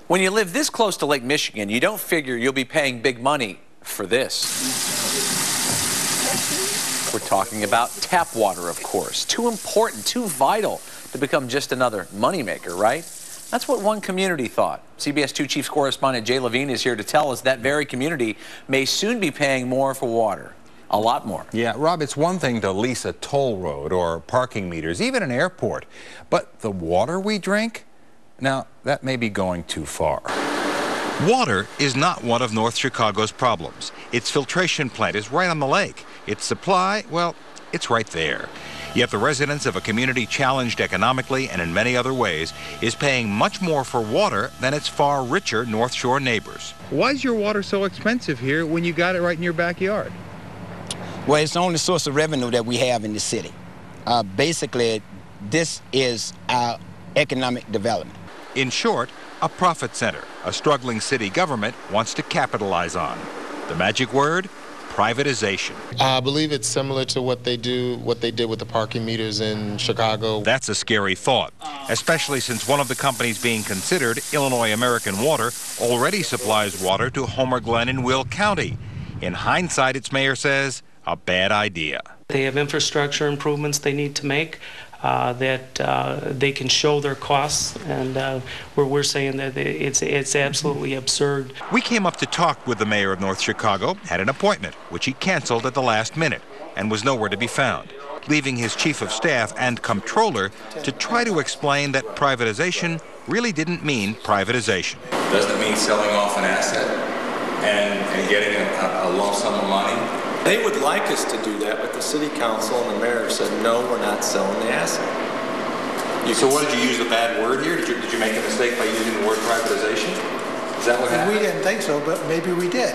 When you live this close to Lake Michigan, you don't figure you'll be paying big money for this. We're talking about tap water, of course. Too important, too vital to become just another moneymaker, right? That's what one community thought. CBS 2 Chiefs correspondent Jay Levine is here to tell us that very community may soon be paying more for water. A lot more. Yeah, Rob, it's one thing to lease a toll road or parking meters, even an airport. But the water we drink? Now, that may be going too far. Water is not one of North Chicago's problems. Its filtration plant is right on the lake. Its supply, well, it's right there. Yet the residents of a community challenged economically and in many other ways is paying much more for water than its far richer North Shore neighbors. Why is your water so expensive here when you got it right in your backyard? Well, it's the only source of revenue that we have in the city. Basically, this is our economic development. In short, a profit center a struggling city government wants to capitalize on. The magic word? Privatization. I believe it's similar to what they did with the parking meters in Chicago. That's a scary thought, especially since one of the companies being considered, Illinois American Water, already supplies water to Homer Glen in Will County. In hindsight, its mayor says, a bad idea. They have infrastructure improvements they need to make that they can show their costs, and where we're saying that it's absolutely absurd. We came up to talk with the mayor of North Chicago, had an appointment, which he canceled at the last minute, and was nowhere to be found, leaving his chief of staff and comptroller to try to explain that privatization really didn't mean privatization. Doesn't it mean selling off an asset and getting a lump sum of money? They would like us to do that, but the city council and the mayor said, no, we're not selling the asset. So what, did you use a bad word here? Did you make a mistake by using the word privatization? Is that what happened? We didn't think so, but maybe we did.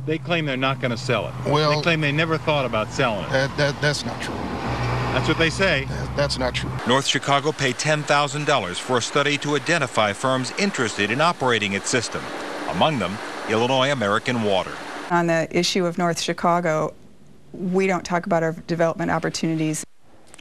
They claim they're not going to sell it. Well, they claim they never thought about selling it. That's not true. That's what they say. That's not true. North Chicago paid $10,000 for a study to identify firms interested in operating its system. Among them, Illinois American Water. On the issue of North Chicago, we don't talk about our development opportunities.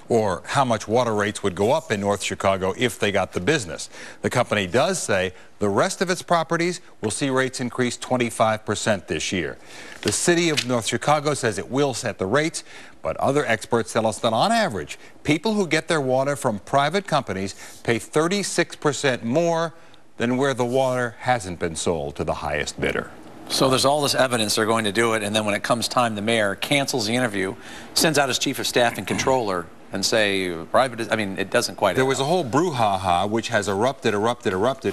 Or how much water rates would go up in North Chicago if they got the business. The company does say the rest of its properties will see rates increase 25% this year. The city of North Chicago says it will set the rates, but other experts tell us that on average, people who get their water from private companies pay 36% more than where the water hasn't been sold to the highest bidder. So there's all this evidence they're going to do it, and then when it comes time, the mayor cancels the interview, sends out his chief of staff and controller, and say, I mean, it doesn't quite. There was a whole brouhaha which has erupted,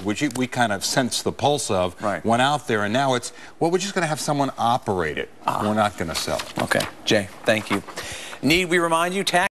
which we kind of sensed the pulse of, right. Went out there, and now it's, well, we're just going to have someone operate it. We're not going to sell it. Okay, Jay, thank you. Need we remind you, tax